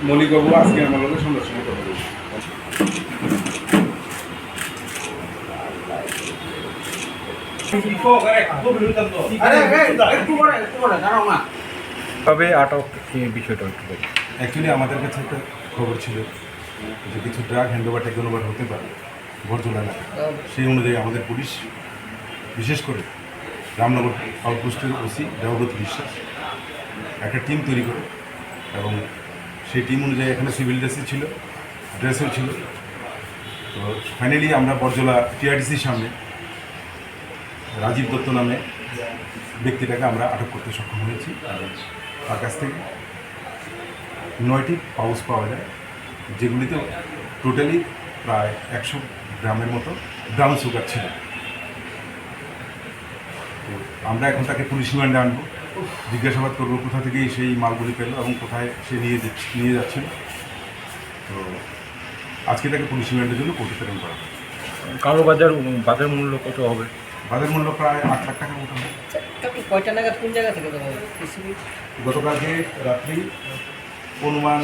মলিকবাবু আজকে আমার লোকের সন্ধ্যার সময় কথা বলবো। তবে আটক এই বিষয়টা একটু বলি। অ্যাকচুয়ালি আমাদের কাছে একটা খবর ছিল যে কিছু ড্রাগ হ্যান্ডওভার টেকওভার হতে পারে বরজলা এলাকায়। সেই অনুযায়ী আমাদের পুলিশ, বিশেষ করে রামনগর আউটপোস্টের ওসি দেবব্রত বিশ্বাস একটা টিম তৈরি করে, এবং সেই টিম অনুযায়ী এখানে সিভিল ড্রেসও ছিল। তো ফাইনালি আমরা বরজলা টিআরডিসির সামনে রাজীব দত্ত নামে ব্যক্তিটাকে আমরা আটক করতে সক্ষম হয়েছি। তার কাছ থেকে 9টি পাউচ পাওয়া যায়, যেগুলিতে টোটালি প্রায় 100 গ্রামের মতো ব্রাউন সুগার ছিল। তো আমরা এখন তাকে পুলিশ রিমান্ডে আনবো, জিজ্ঞাসাবাদ করবো কোথা থেকে সেই মালগুলি পেল এবং কোথায় সে নিয়ে যাচ্ছিল। তো আজকে তাকে পুলিশ রিমান্ডের জন্য কোর্টে প্রেরণ করা হবে। কালো বাজার মূল্য কত হবে? বাজার মূল্য প্রায় 8 লাখ টাকার মতো হবে। কয়টা নাগাদ কোন জায়গা থেকে দেবো? গতকালকে রাত্রি অনুমান